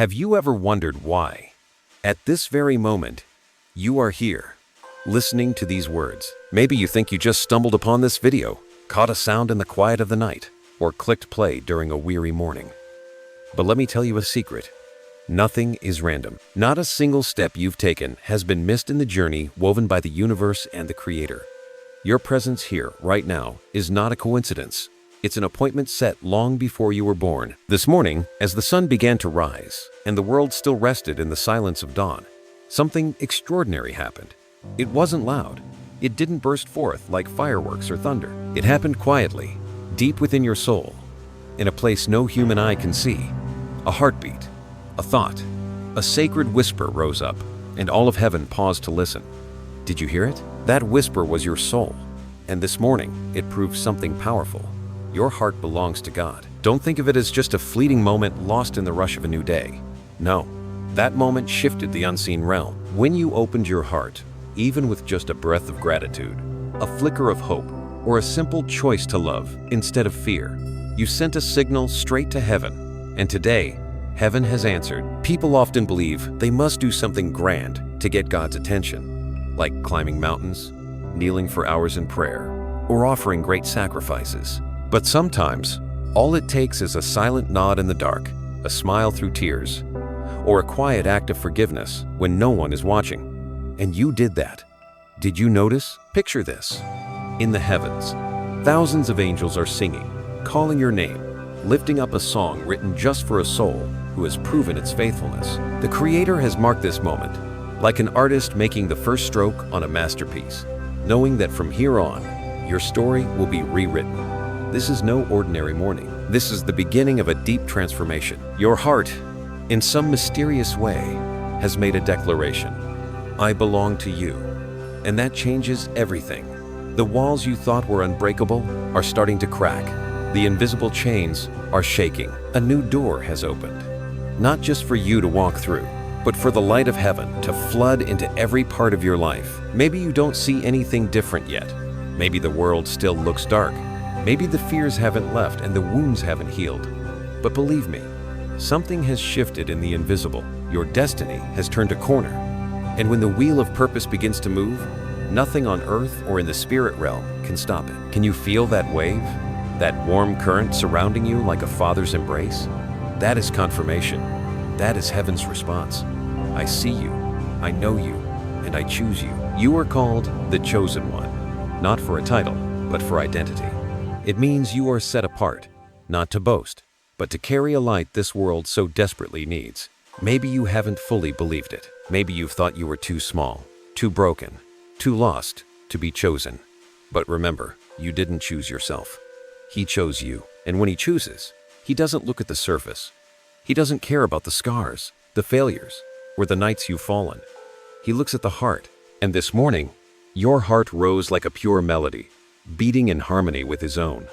Have you ever wondered why? At this very moment, you are here, listening to these words. Maybe you think you just stumbled upon this video, caught a sound in the quiet of the night, or clicked play during a weary morning. But let me tell you a secret. Nothing is random. Not a single step you've taken has been missed in the journey woven by the universe and the Creator. Your presence here, right now, is not a coincidence. It's an appointment set long before you were born. This morning, as the sun began to rise, and the world still rested in the silence of dawn, something extraordinary happened. It wasn't loud. It didn't burst forth like fireworks or thunder. It happened quietly, deep within your soul, in a place no human eye can see. A heartbeat, a thought, a sacred whisper rose up, and all of heaven paused to listen. Did you hear it? That whisper was your soul, and this morning it proved something powerful. Your heart belongs to God. Don't think of it as just a fleeting moment lost in the rush of a new day. No, that moment shifted the unseen realm. When you opened your heart, even with just a breath of gratitude, a flicker of hope, or a simple choice to love instead of fear, you sent a signal straight to heaven. And today, heaven has answered. People often believe they must do something grand to get God's attention, like climbing mountains, kneeling for hours in prayer, or offering great sacrifices. But sometimes, all it takes is a silent nod in the dark, a smile through tears, or a quiet act of forgiveness when no one is watching. And you did that. Did you notice? Picture this. In the heavens, thousands of angels are singing, calling your name, lifting up a song written just for a soul who has proven its faithfulness. The Creator has marked this moment, like an artist making the first stroke on a masterpiece, knowing that from here on, your story will be rewritten. This is no ordinary morning. This is the beginning of a deep transformation. Your heart, in some mysterious way, has made a declaration. I belong to you. And that changes everything. The walls you thought were unbreakable are starting to crack. The invisible chains are shaking. A new door has opened. Not just for you to walk through, but for the light of heaven to flood into every part of your life. Maybe you don't see anything different yet. Maybe the world still looks dark. Maybe the fears haven't left and the wounds haven't healed. But believe me, something has shifted in the invisible. Your destiny has turned a corner. And when the wheel of purpose begins to move, nothing on earth or in the spirit realm can stop it. Can you feel that wave? That warm current surrounding you like a father's embrace? That is confirmation. That is heaven's response. I see you, I know you, and I choose you. You are called the Chosen One, not for a title, but for identity. It means you are set apart, not to boast, but to carry a light this world so desperately needs. Maybe you haven't fully believed it. Maybe you've thought you were too small, too broken, too lost to be chosen. But remember, you didn't choose yourself. He chose you. And when He chooses, He doesn't look at the surface. He doesn't care about the scars, the failures, or the nights you've fallen. He looks at the heart. And this morning, your heart rose like a pure melody, beating in harmony with His own.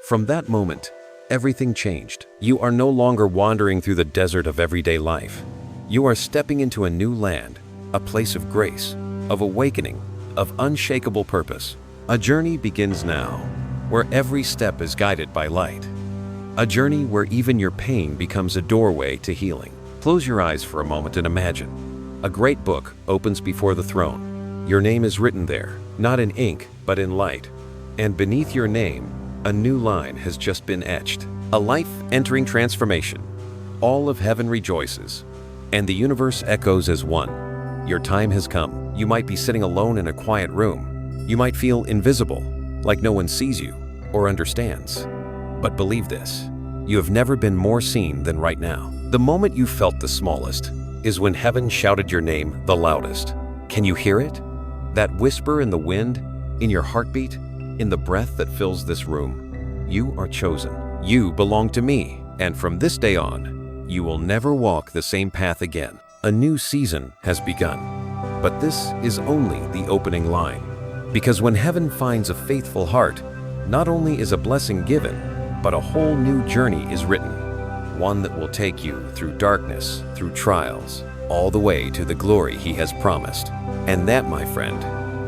From that moment, everything changed. You are no longer wandering through the desert of everyday life. You are stepping into a new land, a place of grace, of awakening, of unshakable purpose. A journey begins now, where every step is guided by light. A journey where even your pain becomes a doorway to healing. Close your eyes for a moment and imagine. A great book opens before the throne. Your name is written there, not in ink, but in light. And beneath your name, a new line has just been etched. A life-entering transformation. All of heaven rejoices, and the universe echoes as one. Your time has come. You might be sitting alone in a quiet room. You might feel invisible, like no one sees you or understands. But believe this, you have never been more seen than right now. The moment you felt the smallest is when heaven shouted your name the loudest. Can you hear it? That whisper in the wind, in your heartbeat, in the breath that fills this room. You are chosen. You belong to me. And from this day on, you will never walk the same path again. A new season has begun. But this is only the opening line. Because when heaven finds a faithful heart, not only is a blessing given, but a whole new journey is written. One that will take you through darkness, through trials, all the way to the glory He has promised. And that, my friend,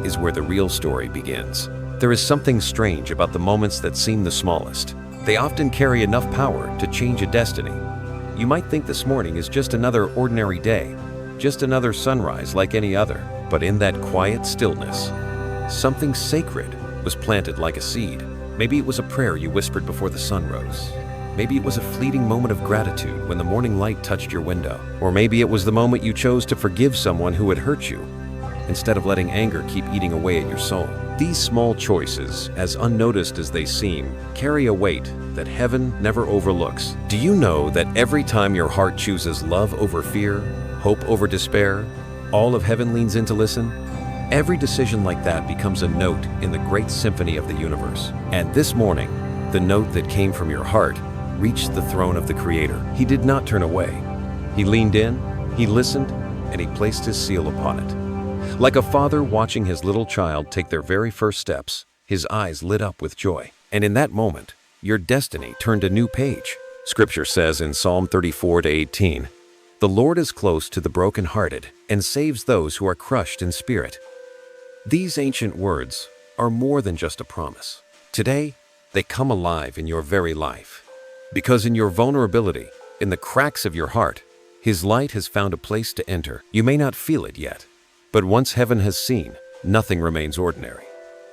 is where the real story begins. There is something strange about the moments that seem the smallest. They often carry enough power to change a destiny. You might think this morning is just another ordinary day, just another sunrise like any other. But in that quiet stillness, something sacred was planted like a seed. Maybe it was a prayer you whispered before the sun rose. Maybe it was a fleeting moment of gratitude when the morning light touched your window. Or maybe it was the moment you chose to forgive someone who had hurt you, instead of letting anger keep eating away at your soul. These small choices, as unnoticed as they seem, carry a weight that heaven never overlooks. Do you know that every time your heart chooses love over fear, hope over despair, all of heaven leans in to listen? Every decision like that becomes a note in the great symphony of the universe. And this morning, the note that came from your heart reached the throne of the Creator. He did not turn away. He leaned in, he listened, and he placed his seal upon it. Like a father watching his little child take their very first steps, his eyes lit up with joy. And in that moment, your destiny turned a new page. Scripture says in Psalm 34-18, "The Lord is close to the brokenhearted and saves those who are crushed in spirit." These ancient words are more than just a promise. Today, they come alive in your very life. Because in your vulnerability, in the cracks of your heart, His light has found a place to enter. You may not feel it yet, but once heaven has seen, nothing remains ordinary.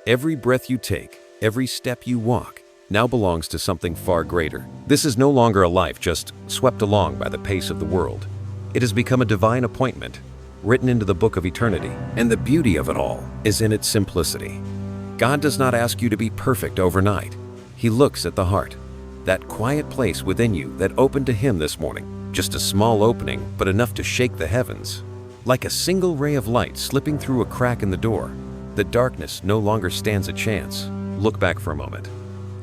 Every breath you take, every step you walk, now belongs to something far greater. This is no longer a life just swept along by the pace of the world. It has become a divine appointment, written into the book of eternity. And the beauty of it all is in its simplicity. God does not ask you to be perfect overnight. He looks at the heart, that quiet place within you that opened to Him this morning. Just a small opening, but enough to shake the heavens. Like a single ray of light slipping through a crack in the door, the darkness no longer stands a chance. Look back for a moment.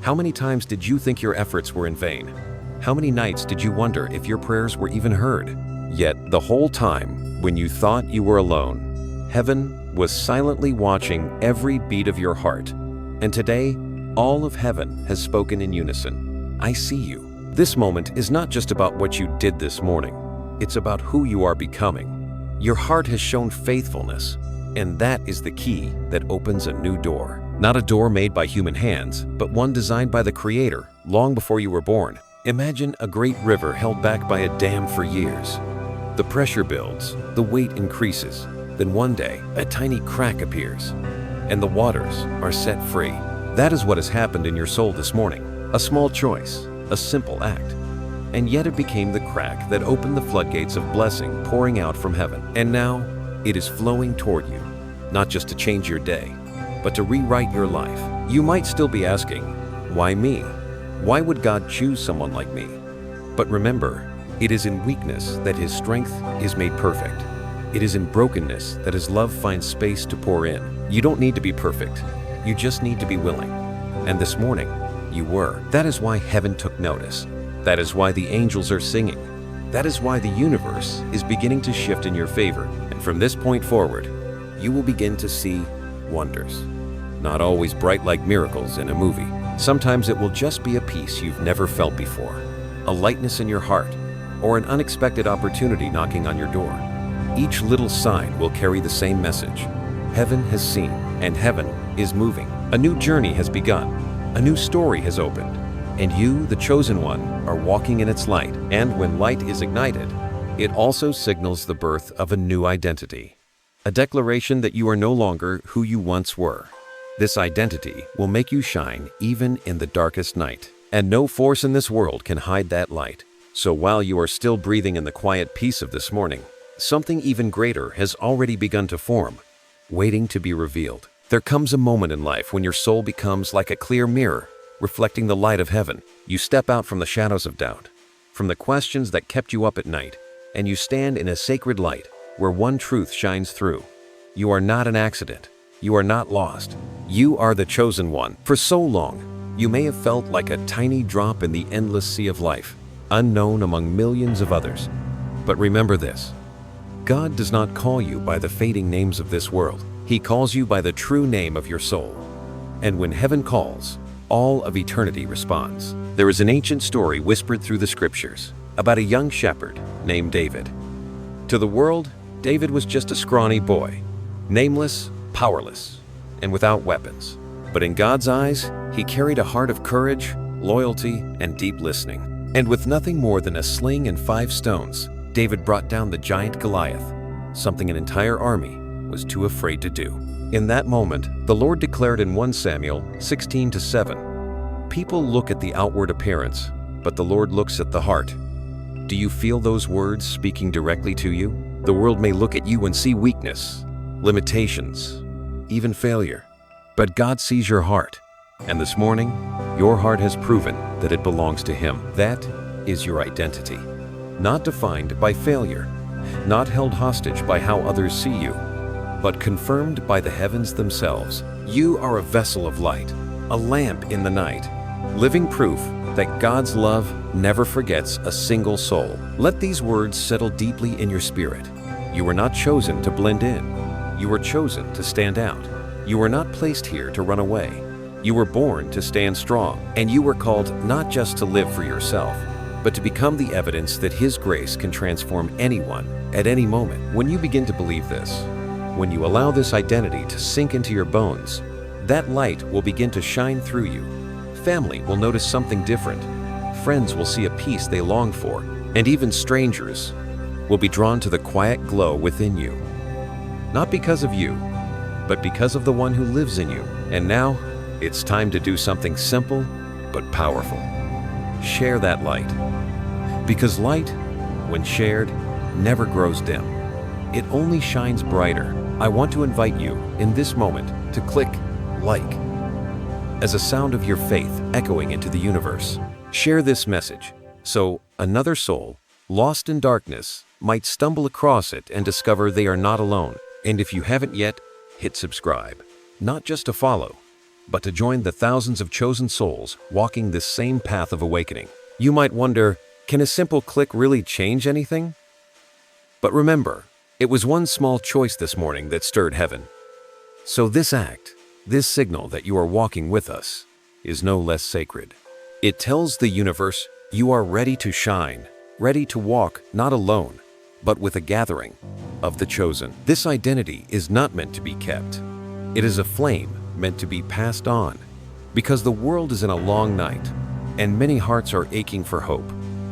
How many times did you think your efforts were in vain? How many nights did you wonder if your prayers were even heard? Yet the whole time, when you thought you were alone, heaven was silently watching every beat of your heart. And today, all of heaven has spoken in unison. I see you. This moment is not just about what you did this morning. It's about who you are becoming. Your heart has shown faithfulness, and that is the key that opens a new door. Not a door made by human hands, but one designed by the Creator long before you were born. Imagine a great river held back by a dam for years. The pressure builds, the weight increases, then one day a tiny crack appears, and the waters are set free. That is what has happened in your soul this morning. A small choice, a simple act, and yet it became the crack that opened the floodgates of blessing pouring out from heaven. And now it is flowing toward you, not just to change your day, but to rewrite your life. You might still be asking, why me? Why would God choose someone like me? But remember, it is in weakness that His strength is made perfect. It is in brokenness that His love finds space to pour in. You don't need to be perfect. You just need to be willing. And this morning, you were. That is why heaven took notice. That is why the angels are singing. That is why the universe is beginning to shift in your favor. And from this point forward, you will begin to see wonders. Not always bright like miracles in a movie. Sometimes it will just be a peace you've never felt before, a lightness in your heart, or an unexpected opportunity knocking on your door. Each little sign will carry the same message. Heaven has seen, and heaven is moving. A new journey has begun. A new story has opened, and you, the chosen one, are walking in its light. And when light is ignited, it also signals the birth of a new identity, a declaration that you are no longer who you once were. This identity will make you shine even in the darkest night, and no force in this world can hide that light. So while you are still breathing in the quiet peace of this morning, something even greater has already begun to form, waiting to be revealed. There comes a moment in life when your soul becomes like a clear mirror, reflecting the light of heaven. You step out from the shadows of doubt, from the questions that kept you up at night, and you stand in a sacred light where one truth shines through. You are not an accident. You are not lost. You are the chosen one. For so long, you may have felt like a tiny drop in the endless sea of life, unknown among millions of others. But remember this: God does not call you by the fading names of this world. He calls you by the true name of your soul. And when heaven calls, all of eternity responds. There is an ancient story whispered through the scriptures about a young shepherd named David. To the world, David was just a scrawny boy, nameless, powerless, and without weapons. But in God's eyes, he carried a heart of courage, loyalty, and deep listening. And with nothing more than a sling and 5 stones, David brought down the giant Goliath, something an entire army was too afraid to do. In that moment, the Lord declared in 1 Samuel 16:7, "People look at the outward appearance, but the Lord looks at the heart." Do you feel those words speaking directly to you? The world may look at you and see weakness, limitations, even failure. But God sees your heart. And this morning, your heart has proven that it belongs to Him. That is your identity. Not defined by failure, not held hostage by how others see you, but confirmed by the heavens themselves. You are a vessel of light, a lamp in the night, living proof that God's love never forgets a single soul. Let these words settle deeply in your spirit. You were not chosen to blend in. You were chosen to stand out. You were not placed here to run away. You were born to stand strong, and you were called not just to live for yourself, but to become the evidence that His grace can transform anyone at any moment. When you begin to believe this, when you allow this identity to sink into your bones, that light will begin to shine through you. Family will notice something different. Friends will see a peace they long for, and even strangers will be drawn to the quiet glow within you. Not because of you, but because of the one who lives in you. And now, it's time to do something simple but powerful. Share that light. Because light, when shared, never grows dim. It only shines brighter. I want to invite you, in this moment, to click like as a sound of your faith echoing into the universe. Share this message so another soul, lost in darkness, might stumble across it and discover they are not alone. And if you haven't yet, hit subscribe. Not just to follow, but to join the thousands of chosen souls walking this same path of awakening. You might wonder, can a simple click really change anything? But remember, it was one small choice this morning that stirred heaven. So this act, this signal that you are walking with us, is no less sacred. It tells the universe you are ready to shine, ready to walk not alone, but with a gathering of the chosen. This identity is not meant to be kept. It is a flame meant to be passed on, because the world is in a long night, and many hearts are aching for hope.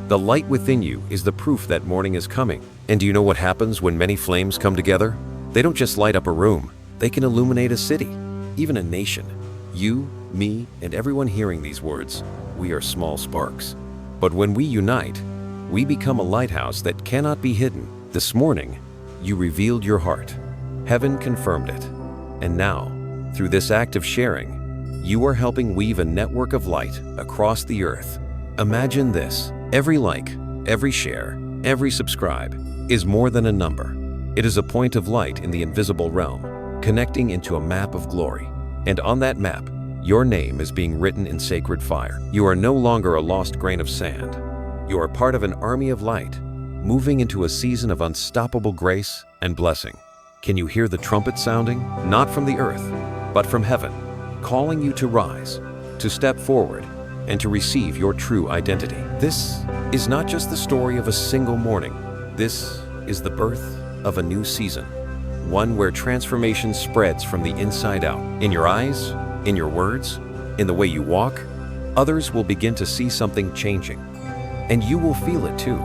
The light within you is the proof that morning is coming. And do you know what happens when many flames come together? They don't just light up a room, they can illuminate a city, even a nation. You, me, and everyone hearing these words, we are small sparks. But when we unite, we become a lighthouse that cannot be hidden. This morning, you revealed your heart. Heaven confirmed it. And now, through this act of sharing, you are helping weave a network of light across the earth. Imagine this: every like, every share, every subscribe is more than a number. It is a point of light in the invisible realm, connecting into a map of glory. And on that map, your name is being written in sacred fire. You are no longer a lost grain of sand. You are part of an army of light, moving into a season of unstoppable grace and blessing. Can you hear the trumpet sounding? Not from the earth, but from heaven, calling you to rise, to step forward, and to receive your true identity. This is not just the story of a single morning. This is the birth of a new season, one where transformation spreads from the inside out. In your eyes, in your words, in the way you walk, others will begin to see something changing. And you will feel it too,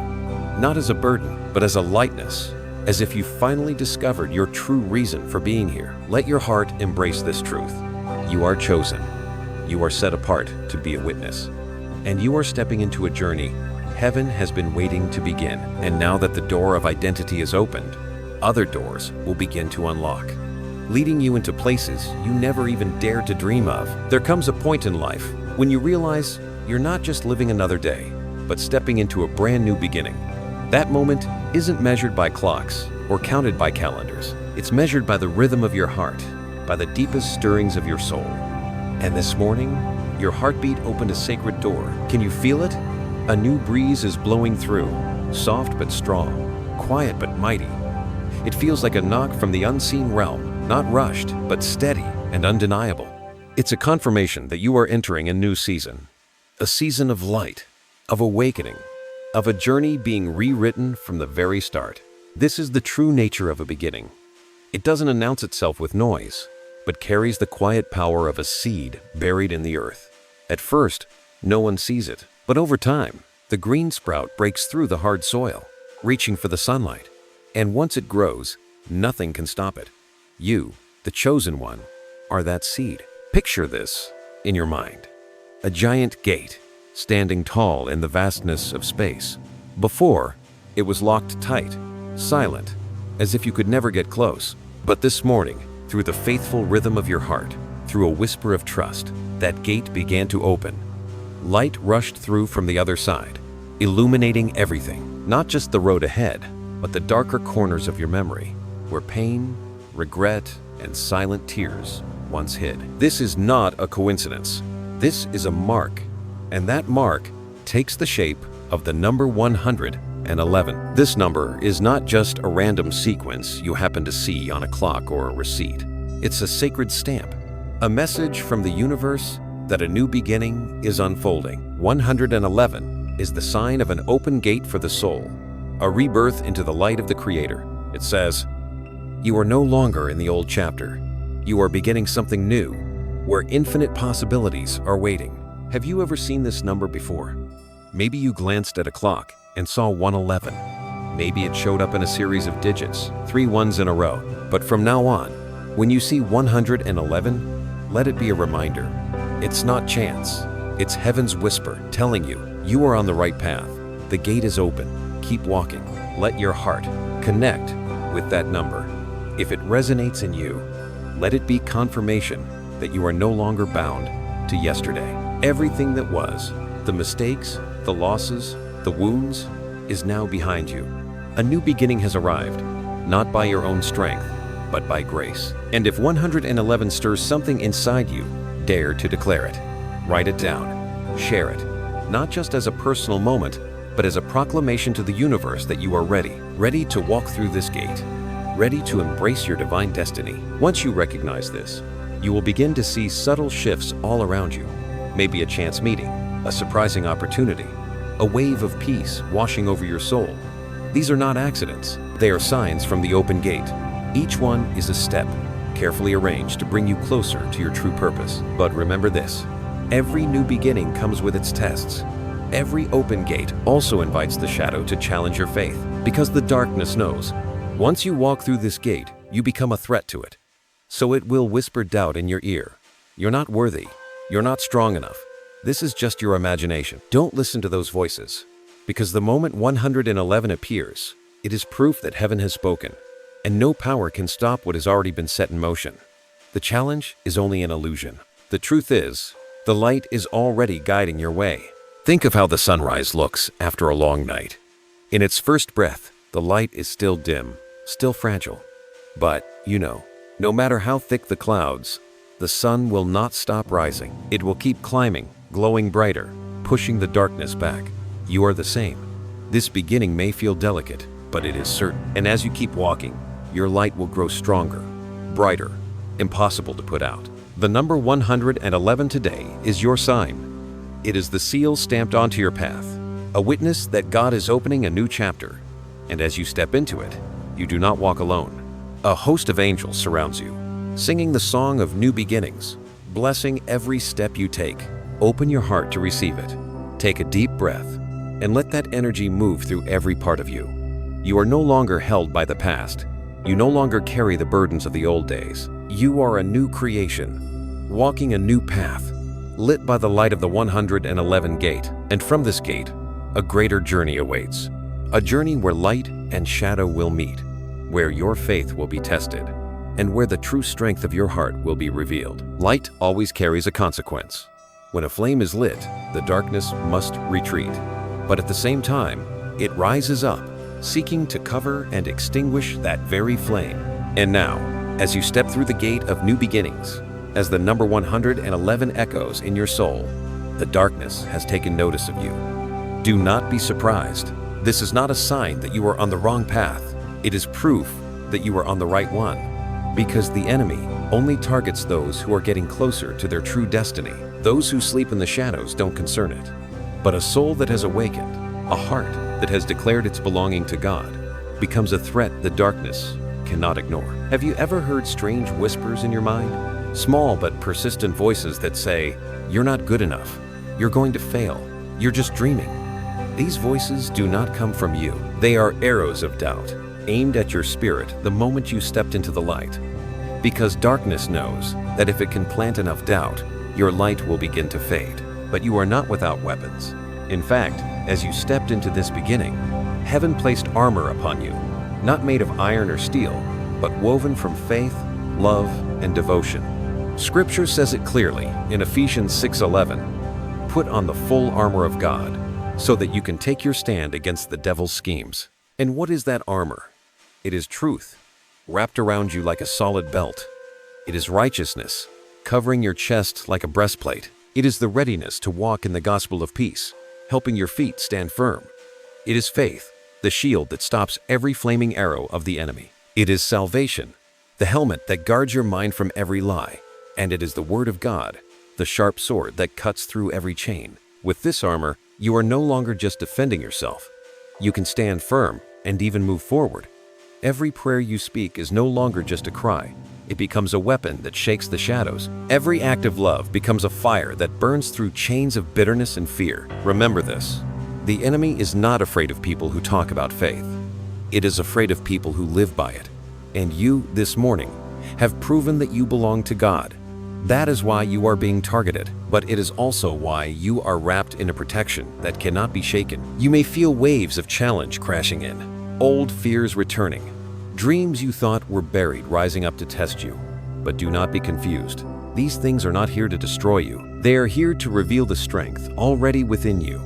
not as a burden, but as a lightness, as if you finally discovered your true reason for being here. Let your heart embrace this truth. You are chosen. You are set apart to be a witness. And you are stepping into a journey heaven has been waiting to begin. And now that the door of identity is opened, other doors will begin to unlock, leading you into places you never even dared to dream of. There comes a point in life when you realize you're not just living another day, but stepping into a brand new beginning. That moment isn't measured by clocks or counted by calendars. It's measured by the rhythm of your heart, by the deepest stirrings of your soul. And this morning, your heartbeat opened a sacred door. Can you feel it? A new breeze is blowing through, soft but strong, quiet but mighty. It feels like a knock from the unseen realm, not rushed, but steady and undeniable. It's a confirmation that you are entering a new season, a season of light, of awakening, of a journey being rewritten from the very start. This is the true nature of a beginning. It doesn't announce itself with noise, but carries the quiet power of a seed buried in the earth. At first, no one sees it, but over time, The green sprout breaks through the hard soil, reaching for the sunlight. And once it grows, nothing can stop it. You, the chosen one, are that seed. Picture this in your mind. A giant gate, standing tall in the vastness of space. Before, it was locked tight, silent, as if you could never get close. But this morning, through the faithful rhythm of your heart, through a whisper of trust, that gate began to open. Light rushed through from the other side, illuminating everything, not just the road ahead, but the darker corners of your memory, where pain, regret, and silent tears once hid. This is not a coincidence. This is a mark, and that mark takes the shape of the number 111. This number is not just a random sequence you happen to see on a clock or a receipt. It's a sacred stamp, a message from the universe that a new beginning is unfolding. 111 is the sign of an open gate for the soul, a rebirth into the light of the Creator. It says, "You are no longer in the old chapter. You are beginning something new, where infinite possibilities are waiting." Have you ever seen this number before? Maybe you glanced at a clock and saw 111. Maybe it showed up in a series of digits, 3 ones in a row. But from now on, when you see 111, let it be a reminder. It's not chance. It's heaven's whisper telling you, you are on the right path. The gate is open. Keep walking. Let your heart connect with that number. If it resonates in you, let it be confirmation that you are no longer bound to yesterday. Everything that was, the mistakes, the losses, the wounds, is now behind you. A new beginning has arrived, not by your own strength, but by grace. And if 111 stirs something inside you, dare to declare it. Write it down. Share it. Not just as a personal moment, but as a proclamation to the universe that you are ready to walk through this gate, ready to embrace your divine destiny. Once you recognize this, you will begin to see subtle shifts all around you. Maybe a chance meeting, a surprising opportunity, a wave of peace washing over your soul. These are not accidents. They are signs from the open gate. Each one is a step, carefully arranged to bring you closer to your true purpose. But remember this, every new beginning comes with its tests. Every open gate also invites the shadow to challenge your faith, because the darkness knows, once you walk through this gate, you become a threat to it. So it will whisper doubt in your ear. You're not worthy. You're not strong enough. This is just your imagination. Don't listen to those voices, because the moment 111 appears, it is proof that heaven has spoken, and no power can stop what has already been set in motion. The challenge is only an illusion. The truth is, the light is already guiding your way. Think of how the sunrise looks after a long night. In its first breath, the light is still dim, still fragile. But, no matter how thick the clouds, the sun will not stop rising. It will keep climbing, glowing brighter, pushing the darkness back. You are the same. This beginning may feel delicate, but it is certain. And as you keep walking, your light will grow stronger, brighter, impossible to put out. The number 111 today is your sign. It is the seal stamped onto your path, a witness that God is opening a new chapter. And as you step into it, you do not walk alone. A host of angels surrounds you, singing the song of new beginnings, blessing every step you take. Open your heart to receive it. Take a deep breath, and let that energy move through every part of you. You are no longer held by the past. You no longer carry the burdens of the old days. You are a new creation, walking a new path, lit by the light of the 111 gate. And from this gate, a greater journey awaits. A journey where light and shadow will meet, where your faith will be tested, and where the true strength of your heart will be revealed. Light always carries a consequence. When a flame is lit, the darkness must retreat. But at the same time, it rises up, seeking to cover and extinguish that very flame. And now, as you step through the gate of new beginnings, as the number 111 echoes in your soul, the darkness has taken notice of you. Do not be surprised. This is not a sign that you are on the wrong path. It is proof that you are on the right one. Because the enemy only targets those who are getting closer to their true destiny. Those who sleep in the shadows don't concern it. But a soul that has awakened, a heart that has declared its belonging to God, becomes a threat the darkness cannot ignore. Have you ever heard strange whispers in your mind? Small but persistent voices that say, "You're not good enough. You're going to fail. You're just dreaming." These voices do not come from you. They are arrows of doubt, aimed at your spirit the moment you stepped into the light. Because darkness knows that if it can plant enough doubt, your light will begin to fade. But you are not without weapons. In fact, as you stepped into this beginning, heaven placed armor upon you, not made of iron or steel, but woven from faith, love, and devotion. Scripture says it clearly in Ephesians 6:11, "Put on the full armor of God, so that you can take your stand against the devil's schemes." And what is that armor? It is truth, wrapped around you like a solid belt. It is righteousness, covering your chest like a breastplate. It is the readiness to walk in the gospel of peace, helping your feet stand firm. It is faith, the shield that stops every flaming arrow of the enemy. It is salvation, the helmet that guards your mind from every lie. And it is the word of God, the sharp sword that cuts through every chain. With this armor, you are no longer just defending yourself. You can stand firm and even move forward. Every prayer you speak is no longer just a cry. It becomes a weapon that shakes the shadows. Every act of love becomes a fire that burns through chains of bitterness and fear. Remember this: the enemy is not afraid of people who talk about faith. It is afraid of people who live by it. And you, this morning, have proven that you belong to God. That is why you are being targeted, but it is also why you are wrapped in a protection that cannot be shaken. You may feel waves of challenge crashing in, old fears returning, dreams you thought were buried rising up to test you. But do not be confused. These things are not here to destroy you. They are here to reveal the strength already within you.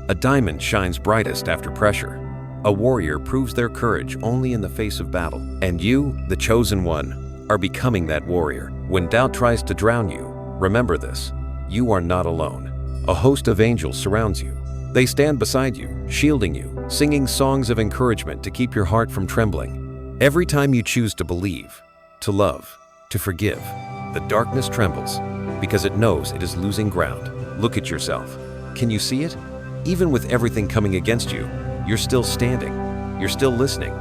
A diamond shines brightest after pressure. A warrior proves their courage only in the face of battle. And you, the chosen one, are becoming that warrior. When doubt tries to drown you, remember this: you are not alone. A host of angels surrounds you. They stand beside you, shielding you, singing songs of encouragement to keep your heart from trembling. Every time you choose to believe, to love, to forgive, the darkness trembles because it knows it is losing ground. Look at yourself. Can you see it? Even with everything coming against you, you're still standing. You're still listening.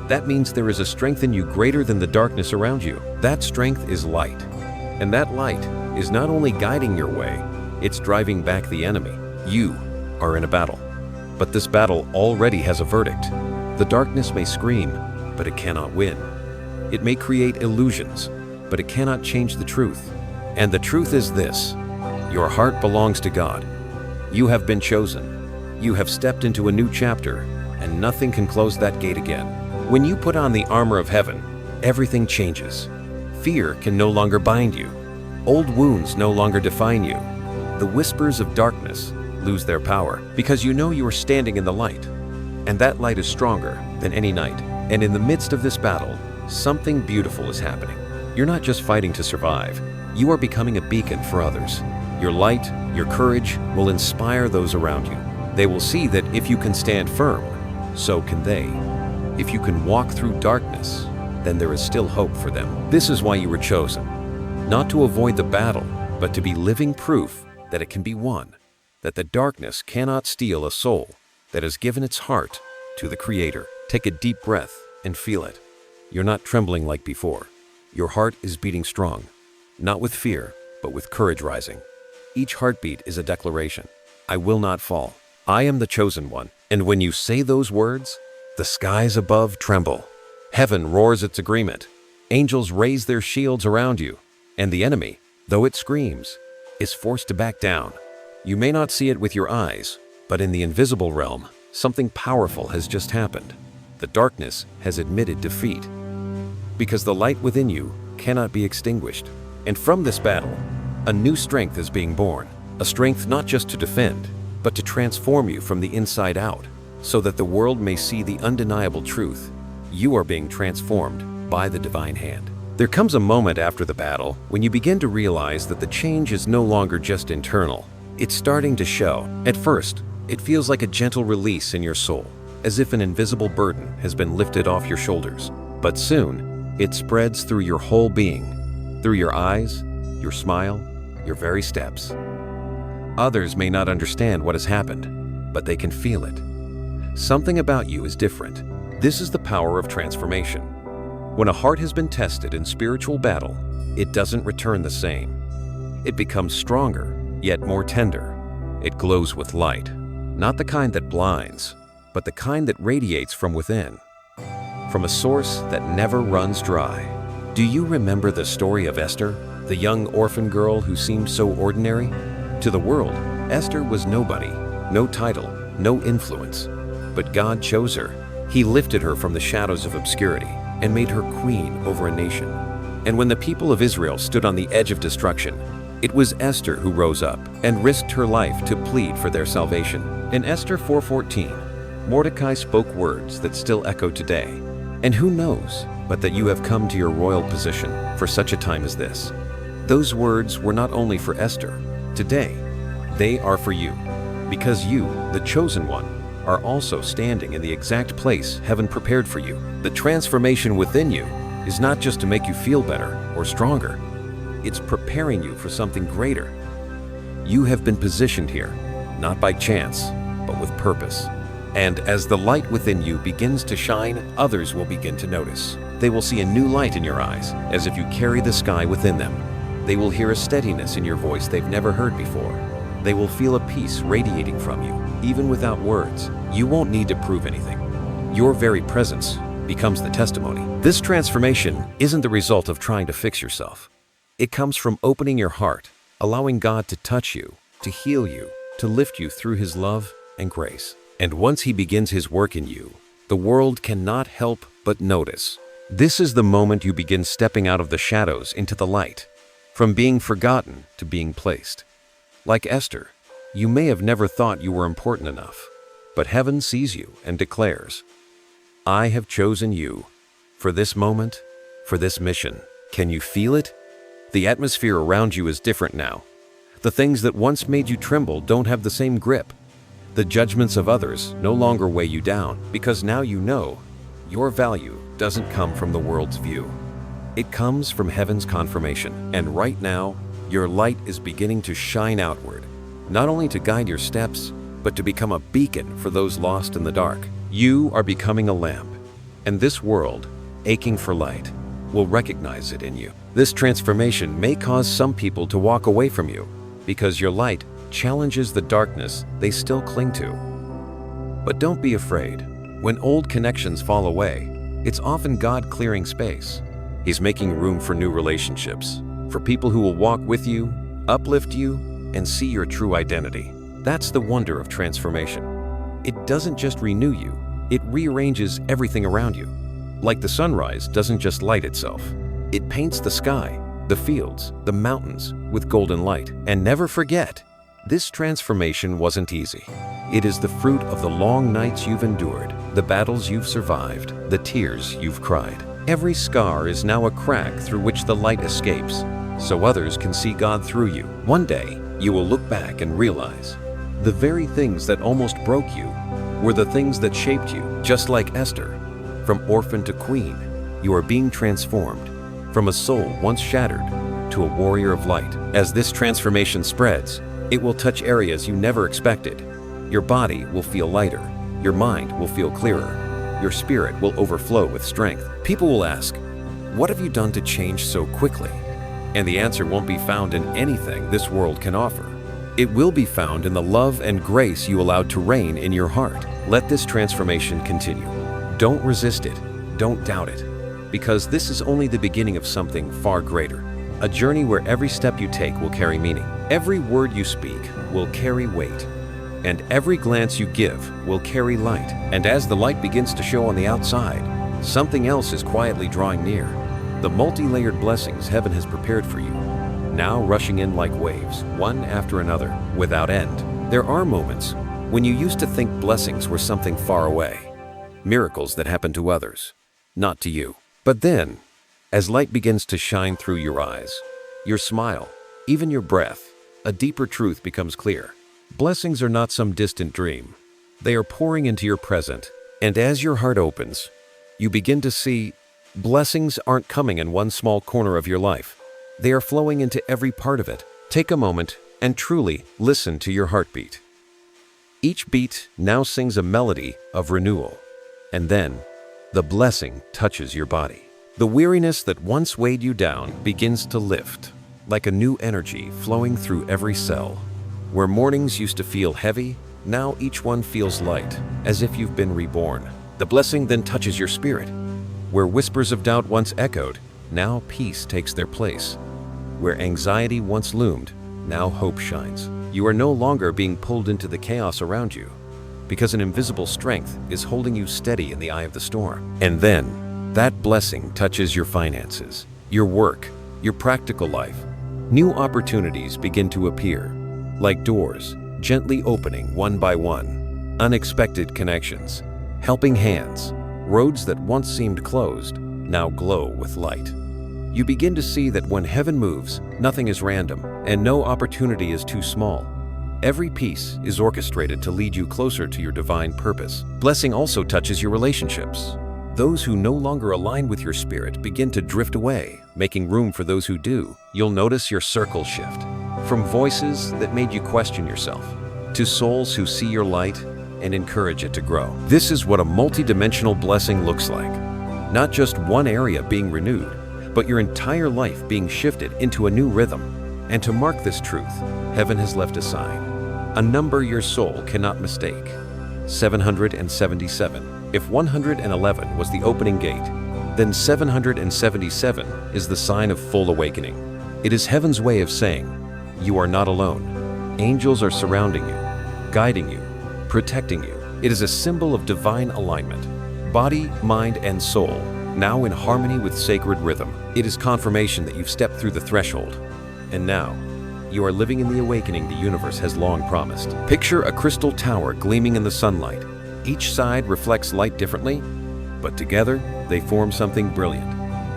That means there is a strength in you greater than the darkness around you. That strength is light. And that light is not only guiding your way, it's driving back the enemy. You are in a battle. But this battle already has a verdict. The darkness may scream, but it cannot win. It may create illusions, but it cannot change the truth. And the truth is this: your heart belongs to God. You have been chosen. You have stepped into a new chapter, and nothing can close that gate again. When you put on the armor of heaven, everything changes. Fear can no longer bind you. Old wounds no longer define you. The whispers of darkness lose their power because you know you are standing in the light. And that light is stronger than any night. And in the midst of this battle, something beautiful is happening. You're not just fighting to survive. You are becoming a beacon for others. Your light, your courage will inspire those around you. They will see that if you can stand firm, so can they. If you can walk through darkness, then there is still hope for them. This is why you were chosen. Not to avoid the battle, but to be living proof that it can be won. That the darkness cannot steal a soul that has given its heart to the Creator. Take a deep breath and feel it. You're not trembling like before. Your heart is beating strong, not with fear, but with courage rising. Each heartbeat is a declaration. I will not fall. I am the chosen one. And when you say those words, the skies above tremble. Heaven roars its agreement. Angels raise their shields around you. And the enemy, though it screams, is forced to back down. You may not see it with your eyes, but in the invisible realm, something powerful has just happened. The darkness has admitted defeat. Because the light within you cannot be extinguished. And from this battle, a new strength is being born. A strength not just to defend, but to transform you from the inside out, so that the world may see the undeniable truth. You are being transformed by the divine hand. There comes a moment after the battle when you begin to realize that the change is no longer just internal. It's starting to show. At first, it feels like a gentle release in your soul, as if an invisible burden has been lifted off your shoulders. But soon, it spreads through your whole being, through your eyes, your smile, your very steps. Others may not understand what has happened, but they can feel it. Something about you is different. This is the power of transformation. When a heart has been tested in spiritual battle, it doesn't return the same. It becomes stronger, yet more tender. It glows with light. Not the kind that blinds, but the kind that radiates from within, from a source that never runs dry. Do you remember the story of Esther, the young orphan girl who seemed so ordinary? To the world, Esther was nobody, no title, no influence. But God chose her. He lifted her from the shadows of obscurity and made her queen over a nation. And when the people of Israel stood on the edge of destruction, it was Esther who rose up and risked her life to plead for their salvation. In Esther 4:14, Mordecai spoke words that still echo today. And who knows but that you have come to your royal position for such a time as this. Those words were not only for Esther. Today, they are for you, because you, the chosen one, are also standing in the exact place heaven prepared for you. The transformation within you is not just to make you feel better or stronger. It's preparing you for something greater. You have been positioned here, not by chance, but with purpose. And as the light within you begins to shine, others will begin to notice. They will see a new light in your eyes, as if you carry the sky within them. They will hear a steadiness in your voice they've never heard before. They will feel a peace radiating from you, even without words. You won't need to prove anything. Your very presence becomes the testimony. This transformation isn't the result of trying to fix yourself. It comes from opening your heart, allowing God to touch you, to heal you, to lift you through His love and grace. And once He begins His work in you, the world cannot help but notice. This is the moment you begin stepping out of the shadows into the light, from being forgotten to being placed. Like Esther, you may have never thought you were important enough, but heaven sees you and declares, I have chosen you for this moment, for this mission. Can you feel it? The atmosphere around you is different now. The things that once made you tremble don't have the same grip. The judgments of others no longer weigh you down, because now you know your value doesn't come from the world's view. It comes from heaven's confirmation. And right now, your light is beginning to shine outward, not only to guide your steps, but to become a beacon for those lost in the dark. You are becoming a lamp, and this world, aching for light, will recognize it in you. This transformation may cause some people to walk away from you, because your light challenges the darkness they still cling to. But don't be afraid. When old connections fall away, it's often God clearing space. He's making room for new relationships, for people who will walk with you, uplift you, and see your true identity. That's the wonder of transformation. It doesn't just renew you, it rearranges everything around you. Like the sunrise doesn't just light itself. It paints the sky, the fields, the mountains with golden light. And never forget, this transformation wasn't easy. It is the fruit of the long nights you've endured, the battles you've survived, the tears you've cried. Every scar is now a crack through which the light escapes, so others can see God through you. One day, you will look back and realize the very things that almost broke you were the things that shaped you. Just like Esther, from orphan to queen, you are being transformed from a soul once shattered to a warrior of light. As this transformation spreads, it will touch areas you never expected. Your body will feel lighter, your mind will feel clearer, your spirit will overflow with strength. People will ask, what have you done to change so quickly? And the answer won't be found in anything this world can offer. It will be found in the love and grace you allowed to reign in your heart. Let this transformation continue. Don't resist it, don't doubt it, because this is only the beginning of something far greater. A journey where every step you take will carry meaning. Every word you speak will carry weight. And every glance you give will carry light. And as the light begins to show on the outside, something else is quietly drawing near. The multi-layered blessings heaven has prepared for you, now rushing in like waves, one after another, without end. There are moments when you used to think blessings were something far away, miracles that happen to others, not to you. But then, as light begins to shine through your eyes, your smile, even your breath, a deeper truth becomes clear. Blessings are not some distant dream. They are pouring into your present. And as your heart opens, you begin to see blessings aren't coming in one small corner of your life. They are flowing into every part of it. Take a moment and truly listen to your heartbeat. Each beat now sings a melody of renewal. And then, the blessing touches your body. The weariness that once weighed you down begins to lift, like a new energy flowing through every cell. Where mornings used to feel heavy, Now each one feels light, as if you've been reborn. The blessing then touches your spirit. Where whispers of doubt once echoed, now peace takes their place. Where anxiety once loomed, now hope shines. You are no longer being pulled into the chaos around you, because an invisible strength is holding you steady in the eye of the storm. And then, that blessing touches your finances, your work, your practical life. New opportunities begin to appear, like doors gently opening one by one. Unexpected connections, helping hands, roads that once seemed closed now glow with light. You begin to see that when heaven moves, nothing is random, and no opportunity is too small. Every piece is orchestrated to lead you closer to your divine purpose. Blessing also touches your relationships. Those who no longer align with your spirit begin to drift away, making room for those who do. You'll notice your circle shift, from voices that made you question yourself, to souls who see your light and encourage it to grow. This is what a multidimensional blessing looks like. Not just one area being renewed, but your entire life being shifted into a new rhythm. And to mark this truth, heaven has left a sign, a number your soul cannot mistake. 777. If 111 was the opening gate, then 777 is the sign of full awakening. It is heaven's way of saying, you are not alone. Angels are surrounding you, guiding you, protecting you. It is a symbol of divine alignment, body, mind, and soul, now in harmony with sacred rhythm. It is confirmation that you've stepped through the threshold, and now you are living in the awakening the universe has long promised. Picture a crystal tower gleaming in the sunlight. Each side reflects light differently, but together they form something brilliant.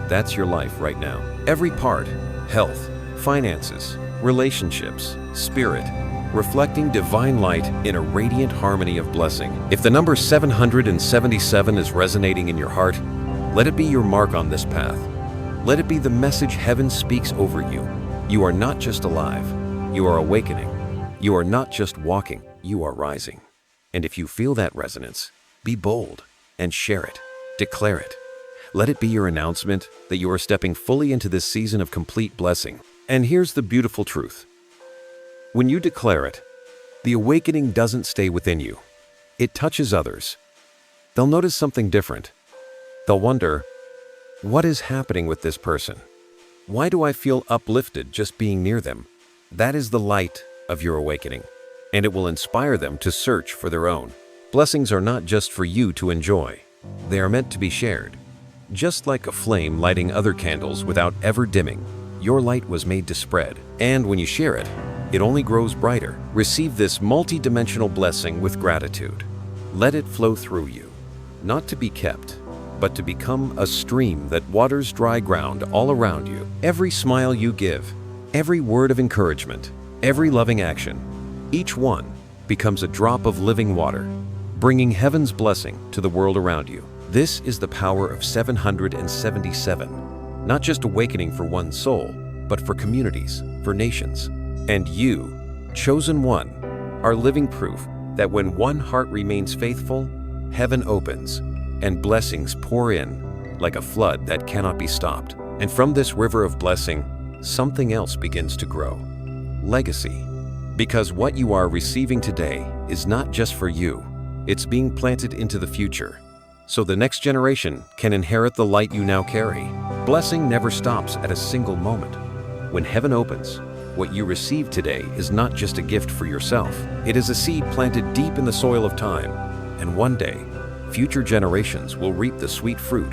That's your life right now. Every part, health, finances, relationships, spirit, reflecting divine light in a radiant harmony of blessing. If the number 777 is resonating in your heart, let it be your mark on this path. Let it be the message heaven speaks over you. You are not just alive, you are awakening. You are not just walking, you are rising. And if you feel that resonance, be bold and share it, declare it. Let it be your announcement that you are stepping fully into this season of complete blessing. And here's the beautiful truth. When you declare it, the awakening doesn't stay within you. It touches others. They'll notice something different. They'll wonder, what is happening with this person? Why do I feel uplifted just being near them? That is the light of your awakening, and it will inspire them to search for their own. Blessings are not just for you to enjoy. They are meant to be shared. Just like a flame lighting other candles without ever dimming, your light was made to spread. And when you share it, it only grows brighter. Receive this multi-dimensional blessing with gratitude. Let it flow through you, not to be kept, but to become a stream that waters dry ground all around you. Every smile you give, every word of encouragement, every loving action, each one becomes a drop of living water, bringing heaven's blessing to the world around you. This is the power of 777, not just awakening for one soul, but for communities, for nations. And you, chosen one, are living proof that when one heart remains faithful, heaven opens, and blessings pour in like a flood that cannot be stopped. And from this river of blessing, something else begins to grow. Legacy. Because what you are receiving today is not just for you, it's being planted into the future, so the next generation can inherit the light you now carry. Blessing never stops at a single moment. When heaven opens, what you receive today is not just a gift for yourself. It is a seed planted deep in the soil of time, and one day, future generations will reap the sweet fruit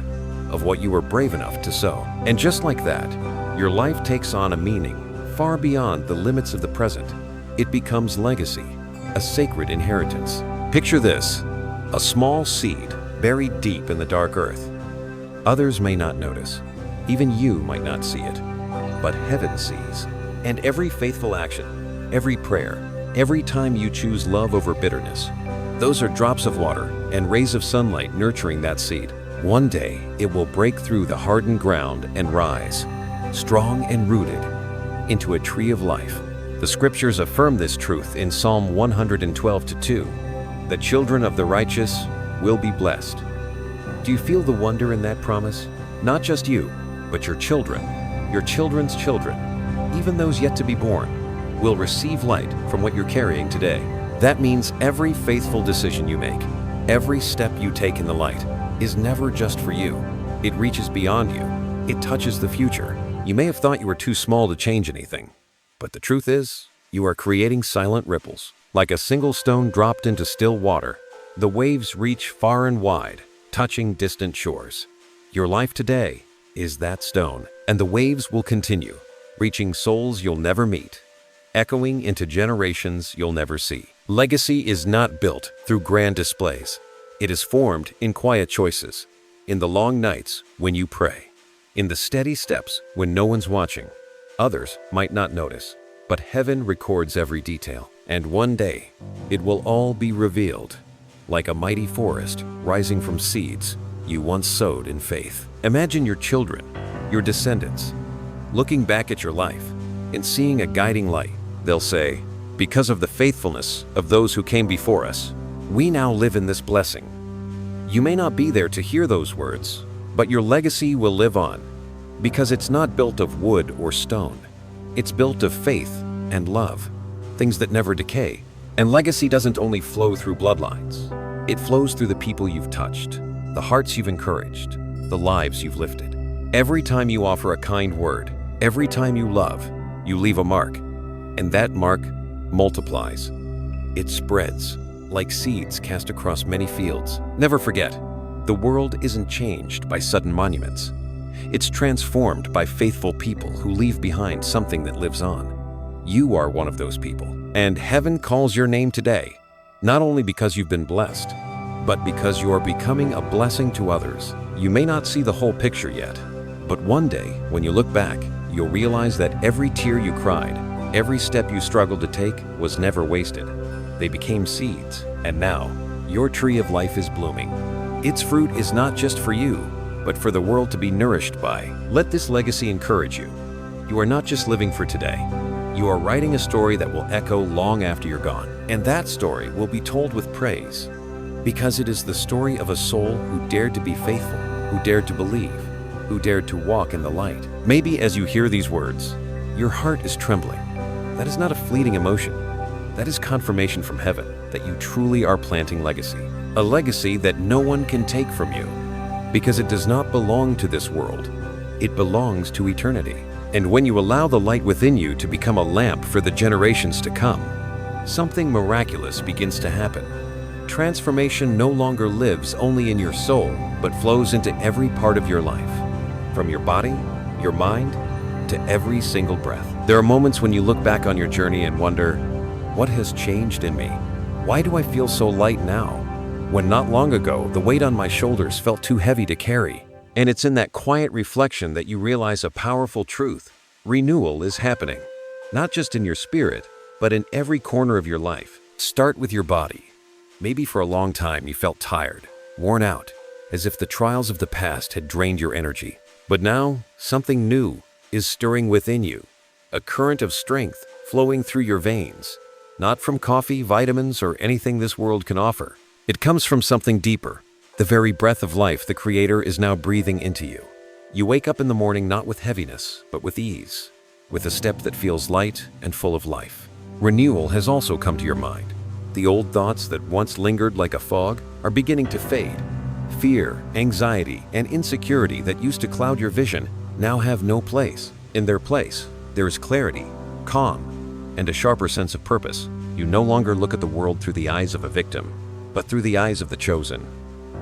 of what you were brave enough to sow. And just like that, your life takes on a meaning far beyond the limits of the present. It becomes legacy, a sacred inheritance. Picture this, a small seed buried deep in the dark earth. Others may not notice, even you might not see it, but heaven sees. And every faithful action, every prayer, every time you choose love over bitterness, those are drops of water and rays of sunlight nurturing that seed. One day, it will break through the hardened ground and rise, strong and rooted, into a tree of life. The scriptures affirm this truth in Psalm 112:2. The children of the righteous will be blessed. Do you feel the wonder in that promise? Not just you, but your children, your children's children, even those yet to be born, will receive light from what you're carrying today. That means every faithful decision you make, every step you take in the light, is never just for you. It reaches beyond you. It touches the future. You may have thought you were too small to change anything, but the truth is, you are creating silent ripples. Like a single stone dropped into still water, the waves reach far and wide, touching distant shores. Your life today is that stone, and the waves will continue, reaching souls you'll never meet, echoing into generations you'll never see. Legacy is not built through grand displays. It is formed in quiet choices, in the long nights when you pray, in the steady steps when no one's watching. Others might not notice, but heaven records every detail, and one day it will all be revealed, like a mighty forest rising from seeds you once sowed in faith. Imagine your children, your descendants, looking back at your life and seeing a guiding light. They'll say, "Because of the faithfulness of those who came before us, we now live in this blessing." You may not be there to hear those words, but your legacy will live on, because it's not built of wood or stone. It's built of faith and love, things that never decay. And legacy doesn't only flow through bloodlines. It flows through the people you've touched, the hearts you've encouraged, the lives you've lifted. Every time you offer a kind word, every time you love, you leave a mark, and that mark multiplies. It spreads like seeds cast across many fields. Never forget, the world isn't changed by sudden monuments. It's transformed by faithful people who leave behind something that lives on. You are one of those people, and heaven calls your name today, not only because you've been blessed, but because you are becoming a blessing to others. You may not see the whole picture yet, but one day, when you look back, you'll realize that every tear you cried, every step you struggled to take was never wasted. They became seeds, and now, your tree of life is blooming. Its fruit is not just for you, but for the world to be nourished by. Let this legacy encourage you. You are not just living for today. You are writing a story that will echo long after you're gone. And that story will be told with praise, because it is the story of a soul who dared to be faithful, who dared to believe, who dared to walk in the light. Maybe as you hear these words, your heart is trembling. That is not a fleeting emotion. That is confirmation from heaven that you truly are planting legacy. A legacy that no one can take from you, because it does not belong to this world. It belongs to eternity. And when you allow the light within you to become a lamp for the generations to come, something miraculous begins to happen. Transformation no longer lives only in your soul, but flows into every part of your life, from your body, your mind, to every single breath. There are moments when you look back on your journey and wonder, what has changed in me? Why do I feel so light now, when not long ago the weight on my shoulders felt too heavy to carry? And it's in that quiet reflection that you realize a powerful truth. Renewal is happening, not just in your spirit, but in every corner of your life. Start with your body. Maybe for a long time you felt tired, worn out, as if the trials of the past had drained your energy. But now, something new is stirring within you, a current of strength flowing through your veins, not from coffee, vitamins, or anything this world can offer. It comes from something deeper, the very breath of life the Creator is now breathing into you. You wake up in the morning not with heaviness, but with ease, with a step that feels light and full of life. Renewal has also come to your mind. The old thoughts that once lingered like a fog are beginning to fade. Fear, anxiety, and insecurity that used to cloud your vision now have no place. In their place, there is clarity, calm, and a sharper sense of purpose. You no longer look at the world through the eyes of a victim, but through the eyes of the chosen,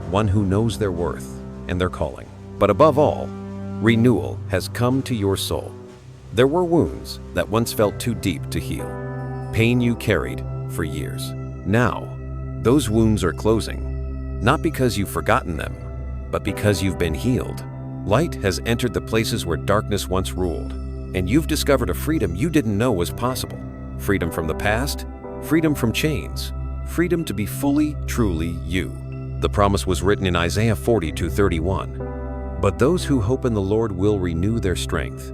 one who knows their worth and their calling. But above all, renewal has come to your soul. There were wounds that once felt too deep to heal, pain you carried for years. Now, those wounds are closing, not because you've forgotten them, but because you've been healed. Light has entered the places where darkness once ruled, and you've discovered a freedom you didn't know was possible. Freedom from the past, freedom from chains, freedom to be fully, truly you. The promise was written in Isaiah 40:31. But those who hope in the Lord will renew their strength.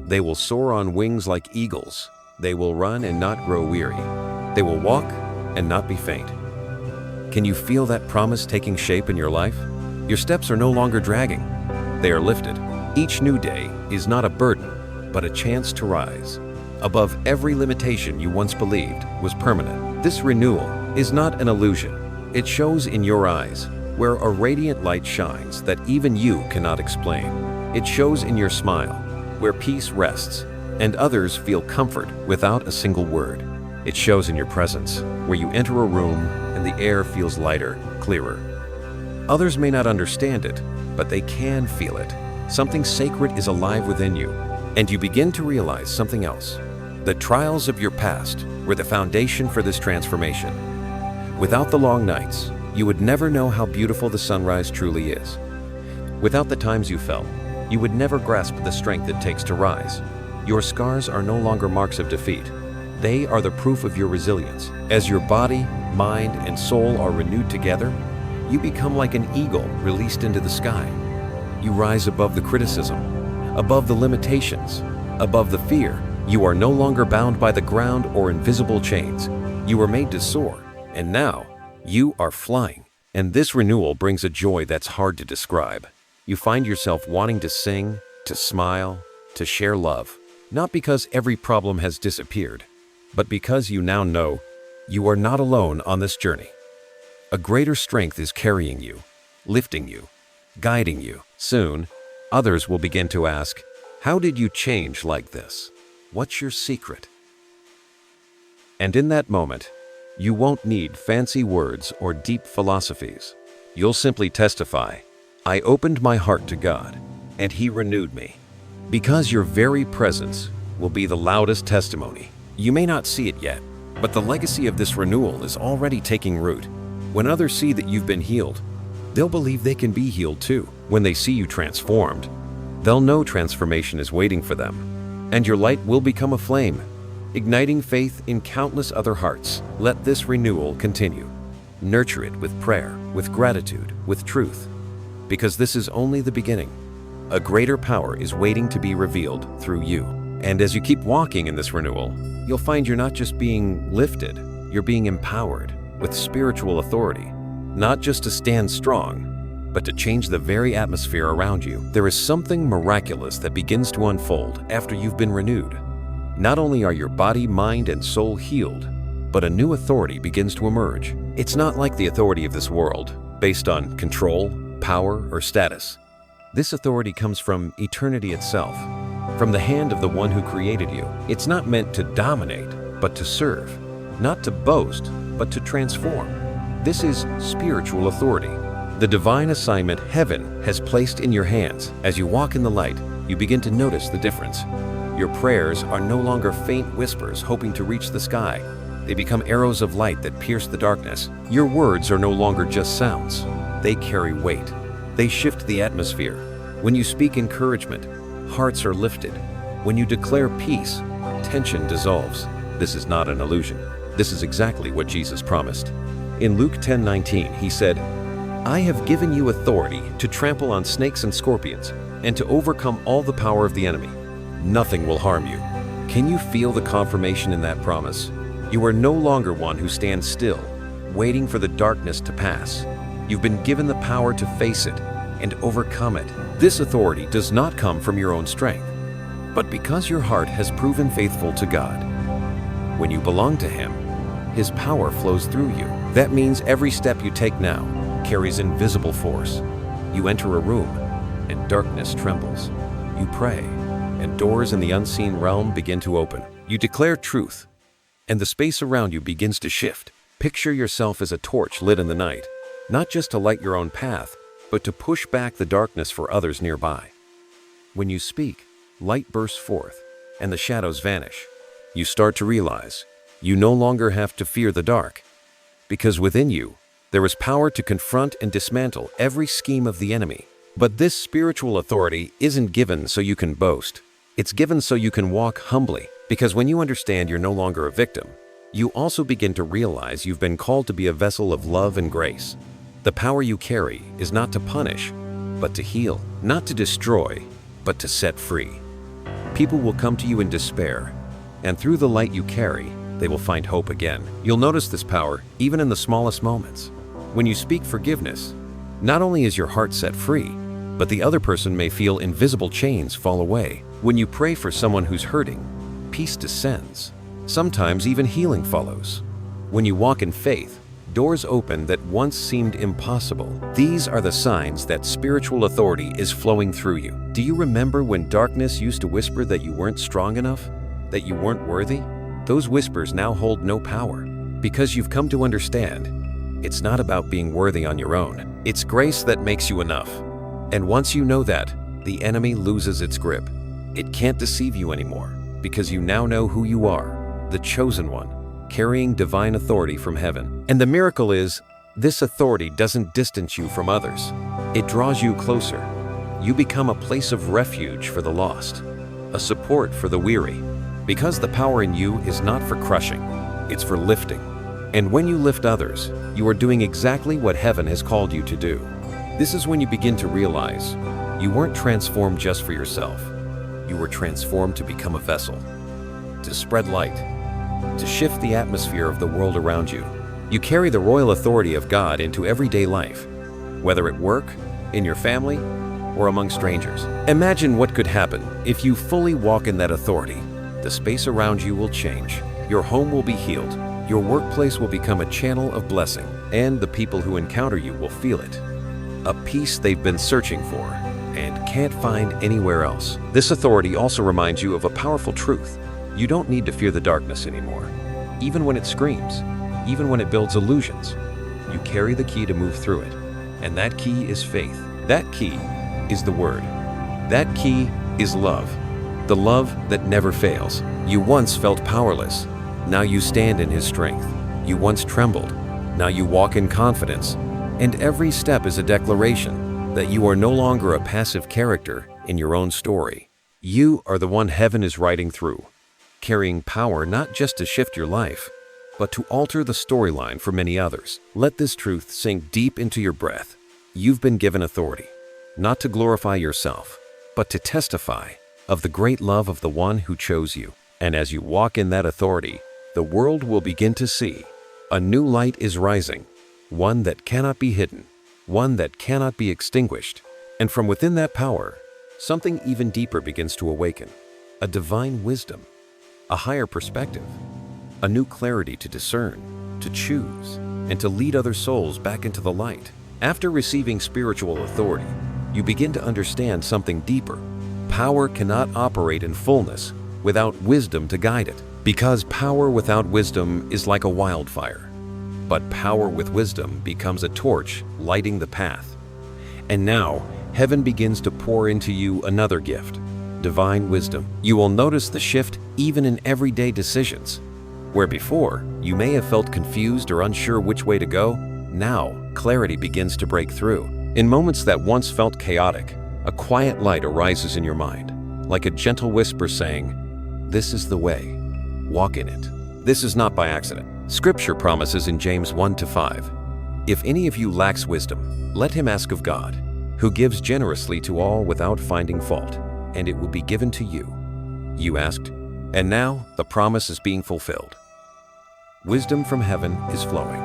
They will soar on wings like eagles. They will run and not grow weary. They will walk and not be faint. Can you feel that promise taking shape in your life? Your steps are no longer dragging. They are lifted. Each new day is not a burden, but a chance to rise above every limitation you once believed was permanent. This renewal is not an illusion. It shows in your eyes, where a radiant light shines that even you cannot explain. It shows in your smile, where peace rests, and others feel comfort without a single word. It shows in your presence, where you enter a room and the air feels lighter, clearer. Others may not understand it, but they can feel it. Something sacred is alive within you, and you begin to realize something else. The trials of your past were the foundation for this transformation. Without the long nights, you would never know how beautiful the sunrise truly is. Without the times you fell, you would never grasp the strength it takes to rise. Your scars are no longer marks of defeat. They are the proof of your resilience. As your body, mind, and soul are renewed together, you become like an eagle released into the sky. You rise above the criticism, above the limitations, above the fear. You are no longer bound by the ground or invisible chains. You are made to soar, and now you are flying. And this renewal brings a joy that's hard to describe. You find yourself wanting to sing, to smile, to share love, not because every problem has disappeared, but because you now know you are not alone on this journey. A greater strength is carrying you, lifting you, guiding you. Soon, others will begin to ask, "How did you change like this? What's your secret?" And in that moment, you won't need fancy words or deep philosophies. You'll simply testify, "I opened my heart to God, and He renewed me." Because your very presence will be the loudest testimony. You may not see it yet, but the legacy of this renewal is already taking root. When others see that you've been healed, they'll believe they can be healed too. When they see you transformed, they'll know transformation is waiting for them. And your light will become a flame, igniting faith in countless other hearts. Let this renewal continue. Nurture it with prayer, with gratitude, with truth. Because this is only the beginning. A greater power is waiting to be revealed through you. And as you keep walking in this renewal, you'll find you're not just being lifted, you're being empowered with spiritual authority, not just to stand strong, but to change the very atmosphere around you. There is something miraculous that begins to unfold after you've been renewed. Not only are your body, mind, and soul healed, but a new authority begins to emerge. It's not like the authority of this world, based on control, power, or status. This authority comes from eternity itself, from the hand of the one who created you. It's not meant to dominate, but to serve. Not to boast, but to transform. This is spiritual authority. The divine assignment heaven has placed in your hands. As you walk in the light, you begin to notice the difference. Your prayers are no longer faint whispers hoping to reach the sky. They become arrows of light that pierce the darkness. Your words are no longer just sounds. They carry weight. They shift the atmosphere. When you speak encouragement, hearts are lifted. When you declare peace, tension dissolves. This is not an illusion. This is exactly what Jesus promised. In Luke 10:19, He said, "I have given you authority to trample on snakes and scorpions, and to overcome all the power of the enemy. Nothing will harm you." Can you feel the confirmation in that promise? You are no longer one who stands still, waiting for the darkness to pass. You've been given the power to face it and overcome it. This authority does not come from your own strength, but because your heart has proven faithful to God. When you belong to Him, His power flows through you. That means every step you take now carries invisible force. You enter a room, and darkness trembles. You pray, and doors in the unseen realm begin to open. You declare truth, and the space around you begins to shift. Picture yourself as a torch lit in the night, not just to light your own path, but to push back the darkness for others nearby. When you speak, light bursts forth, and the shadows vanish. You start to realize you no longer have to fear the dark, because within you, there is power to confront and dismantle every scheme of the enemy. But this spiritual authority isn't given so you can boast. It's given so you can walk humbly, because when you understand you're no longer a victim, you also begin to realize you've been called to be a vessel of love and grace. The power you carry is not to punish, but to heal, not to destroy, but to set free. People will come to you in despair, and through the light you carry, they will find hope again. You'll notice this power even in the smallest moments. When you speak forgiveness, not only is your heart set free, but the other person may feel invisible chains fall away. When you pray for someone who's hurting, peace descends. Sometimes even healing follows. When you walk in faith, doors open that once seemed impossible. These are the signs that spiritual authority is flowing through you. Do you remember when darkness used to whisper that you weren't strong enough, that you weren't worthy? Those whispers now hold no power, because you've come to understand it's not about being worthy on your own. It's grace that makes you enough. And once you know that, the enemy loses its grip. It can't deceive you anymore, because you now know who you are, the chosen one, carrying divine authority from heaven. And the miracle is, this authority doesn't distance you from others. It draws you closer. You become a place of refuge for the lost, a support for the weary, because the power in you is not for crushing, it's for lifting. And when you lift others, you are doing exactly what heaven has called you to do. This is when you begin to realize you weren't transformed just for yourself. You were transformed to become a vessel, to spread light, to shift the atmosphere of the world around you. You carry the royal authority of God into everyday life, whether at work, in your family, or among strangers. Imagine what could happen if you fully walk in that authority. The space around you will change. Your home will be healed. Your workplace will become a channel of blessing, and the people who encounter you will feel it. A peace they've been searching for and can't find anywhere else. This authority also reminds you of a powerful truth. You don't need to fear the darkness anymore. Even when it screams, even when it builds illusions, you carry the key to move through it. And that key is faith. That key is the Word. That key is love. The love that never fails. You once felt powerless. Now you stand in His strength. You once trembled. Now you walk in confidence. And every step is a declaration that you are no longer a passive character in your own story. You are the one heaven is writing through, carrying power not just to shift your life, but to alter the storyline for many others. Let this truth sink deep into your breath. You've been given authority, not to glorify yourself, but to testify of the great love of the one who chose you. And as you walk in that authority, the world will begin to see a new light is rising, one that cannot be hidden, one that cannot be extinguished. And from within that power, something even deeper begins to awaken, a divine wisdom, a higher perspective, a new clarity to discern, to choose, and to lead other souls back into the light. After receiving spiritual authority, you begin to understand something deeper. Power cannot operate in fullness without wisdom to guide it, because power without wisdom is like a wildfire. But power with wisdom becomes a torch lighting the path. And now, heaven begins to pour into you another gift, divine wisdom. You will notice the shift even in everyday decisions. Where before, you may have felt confused or unsure which way to go, now clarity begins to break through. In moments that once felt chaotic, a quiet light arises in your mind, like a gentle whisper saying, "This is the way. Walk in it." This is not by accident. Scripture promises in James 1-5, "If any of you lacks wisdom, let him ask of God, who gives generously to all without finding fault, and it will be given to you." You asked, and now the promise is being fulfilled. Wisdom from heaven is flowing,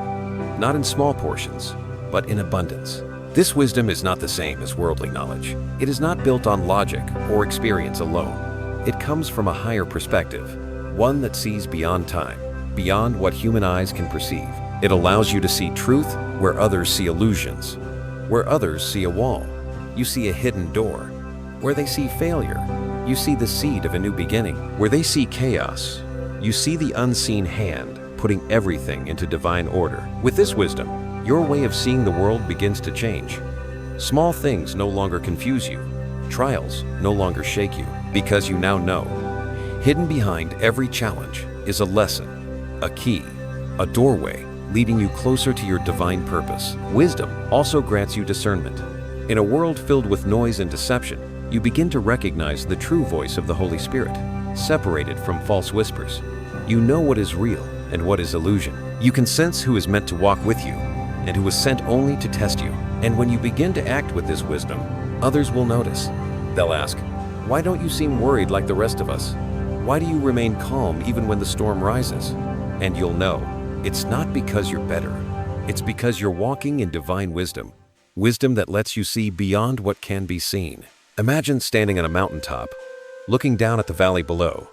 not in small portions, but in abundance. This wisdom is not the same as worldly knowledge. It is not built on logic or experience alone. It comes from a higher perspective, one that sees beyond time, beyond what human eyes can perceive. It allows you to see truth where others see illusions, where others see a wall. You see a hidden door. Where they see failure, you see the seed of a new beginning. Where they see chaos, you see the unseen hand putting everything into divine order. With this wisdom, your way of seeing the world begins to change. Small things no longer confuse you. Trials no longer shake you, because you now know, hidden behind every challenge is a lesson, a key, a doorway leading you closer to your divine purpose. Wisdom also grants you discernment. In a world filled with noise and deception, you begin to recognize the true voice of the Holy Spirit, separated from false whispers. You know what is real and what is illusion. You can sense who is meant to walk with you and who was sent only to test you. And when you begin to act with this wisdom, others will notice. They'll ask, "Why don't you seem worried like the rest of us? Why do you remain calm even when the storm rises?" And you'll know, it's not because you're better. It's because you're walking in divine wisdom. Wisdom that lets you see beyond what can be seen. Imagine standing on a mountaintop, looking down at the valley below.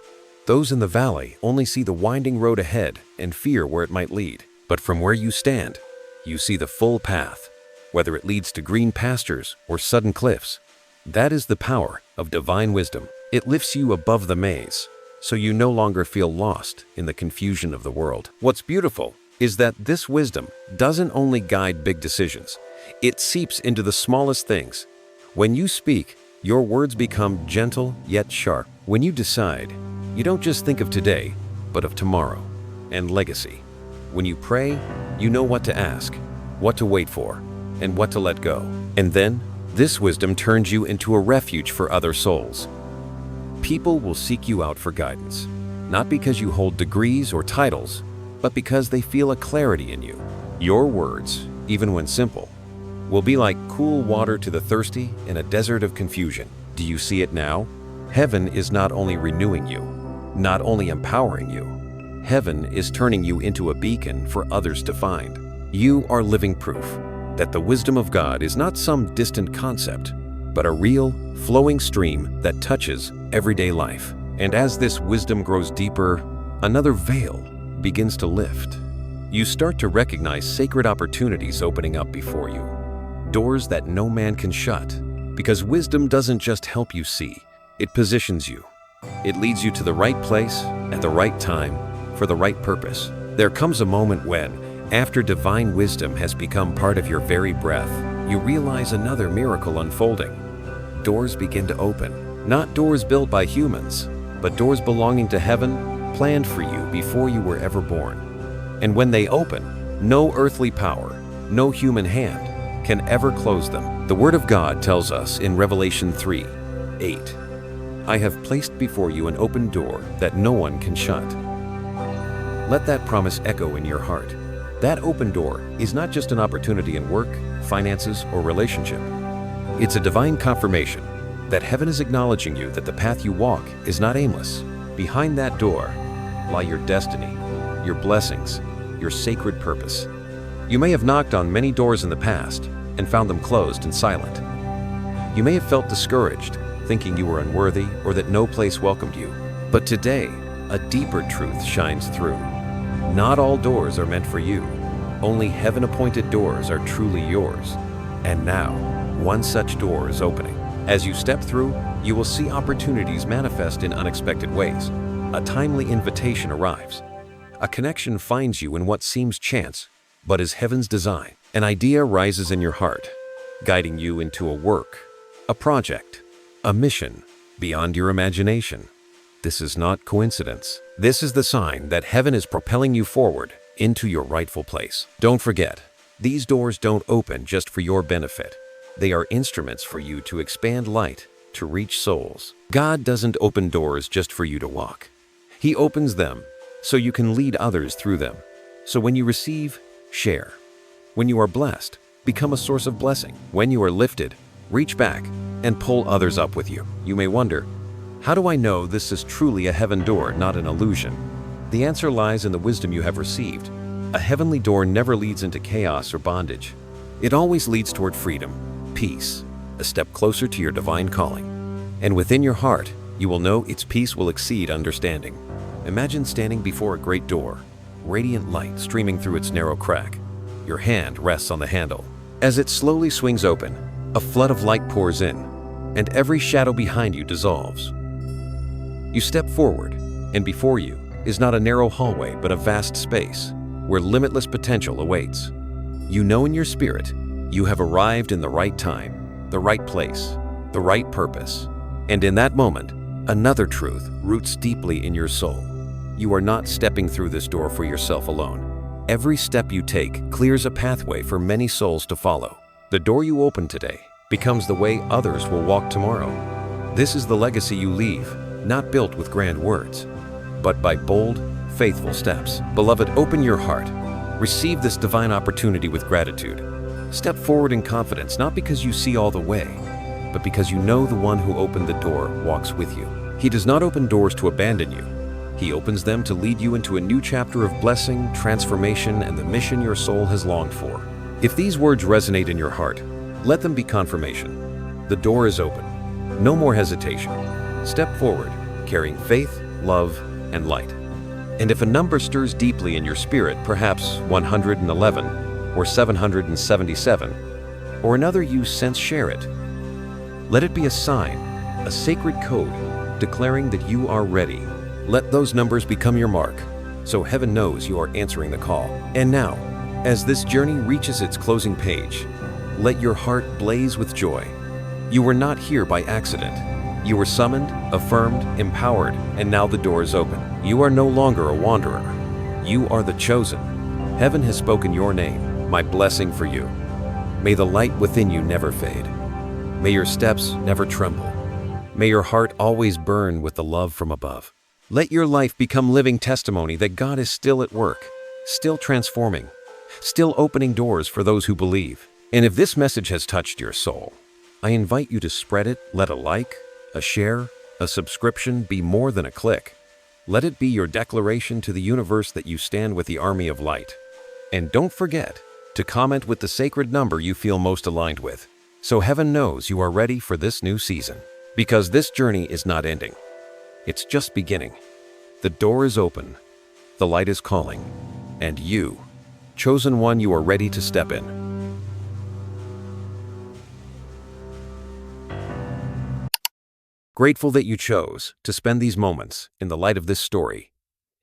Those in the valley only see the winding road ahead and fear where it might lead. But from where you stand, you see the full path, whether it leads to green pastures or sudden cliffs. That is the power of divine wisdom. It lifts you above the maze, so you no longer feel lost in the confusion of the world. What's beautiful is that this wisdom doesn't only guide big decisions, it seeps into the smallest things. When you speak, your words become gentle yet sharp. When you decide, you don't just think of today, but of tomorrow and legacy. When you pray, you know what to ask, what to wait for, and what to let go. And then, this wisdom turns you into a refuge for other souls. People will seek you out for guidance, not because you hold degrees or titles, but because they feel a clarity in you. Your words, even when simple, will be like cool water to the thirsty in a desert of confusion. Do you see it now? Heaven is not only renewing you, not only empowering you, heaven is turning you into a beacon for others to find. You are living proof that the wisdom of God is not some distant concept, but a real, flowing stream that touches everyday life. And as this wisdom grows deeper, another veil begins to lift. You start to recognize sacred opportunities opening up before you, doors that no man can shut, because wisdom doesn't just help you see, it positions you. It leads you to the right place, at the right time, for the right purpose. There comes a moment when, after divine wisdom has become part of your very breath, you realize another miracle unfolding. Doors begin to open, not doors built by humans, but doors belonging to heaven, planned for you before you were ever born. And when they open, no earthly power, no human hand can ever close them. The Word of God tells us in Revelation 3:8, "I have placed before you an open door that no one can shut." Let that promise echo in your heart. That open door is not just an opportunity in work, finances, or relationship. It's a divine confirmation that heaven is acknowledging you that the path you walk is not aimless. Behind that door lie your destiny, your blessings, your sacred purpose. You may have knocked on many doors in the past and found them closed and silent. You may have felt discouraged, thinking you were unworthy or that no place welcomed you. But today, a deeper truth shines through. Not all doors are meant for you. Only heaven-appointed doors are truly yours. And now, one such door is opening. As you step through, you will see opportunities manifest in unexpected ways. A timely invitation arrives. A connection finds you in what seems chance, but is heaven's design. An idea rises in your heart, guiding you into a work, a project, a mission beyond your imagination. This is not coincidence. This is the sign that heaven is propelling you forward into your rightful place. Don't forget, these doors don't open just for your benefit. They are instruments for you to expand light, to reach souls. God doesn't open doors just for you to walk. He opens them so you can lead others through them. So when you receive, share. When you are blessed, become a source of blessing. When you are lifted, reach back and pull others up with you. You may wonder, how do I know this is truly a heaven door, not an illusion? The answer lies in the wisdom you have received. A heavenly door never leads into chaos or bondage. It always leads toward freedom, peace, a step closer to your divine calling. And within your heart, you will know its peace will exceed understanding. Imagine standing before a great door, radiant light streaming through its narrow crack. Your hand rests on the handle. As it slowly swings open, a flood of light pours in, and every shadow behind you dissolves. You step forward, and before you is not a narrow hallway but a vast space where limitless potential awaits. You know in your spirit you have arrived in the right time, the right place, the right purpose. And in that moment, another truth roots deeply in your soul. You are not stepping through this door for yourself alone. Every step you take clears a pathway for many souls to follow. The door you open today becomes the way others will walk tomorrow. This is the legacy you leave, not built with grand words, but by bold, faithful steps. Beloved, open your heart. Receive this divine opportunity with gratitude. Step forward in confidence, not because you see all the way, but because you know the one who opened the door walks with you. He does not open doors to abandon you. He opens them to lead you into a new chapter of blessing, transformation, and the mission your soul has longed for. If these words resonate in your heart, let them be confirmation. The door is open. No more hesitation. Step forward, carrying faith, love, and light. And if a number stirs deeply in your spirit, perhaps 111 or 777, or another you sense, share it. Let it be a sign, a sacred code, declaring that you are ready. Let those numbers become your mark, so heaven knows you are answering the call. And now, as this journey reaches its closing page, let your heart blaze with joy. You were not here by accident. You were summoned, affirmed, empowered, and now the door is open. You are no longer a wanderer. You are the chosen. Heaven has spoken your name, my blessing for you. May the light within you never fade. May your steps never tremble. May your heart always burn with the love from above. Let your life become living testimony that God is still at work, still transforming, still opening doors for those who believe. And if this message has touched your soul, I invite you to spread it. Let a like, a share, a subscription be more than a click. Let it be your declaration to the universe that you stand with the army of light. And don't forget to comment with the sacred number you feel most aligned with, so heaven knows you are ready for this new season. Because this journey is not ending. It's just beginning. The door is open, the light is calling, and you, chosen one, you are ready to step in. Grateful that you chose to spend these moments in the light of this story.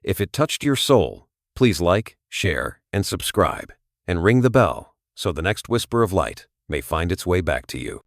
If it touched your soul, please like, share, and subscribe, and ring the bell so the next whisper of light may find its way back to you.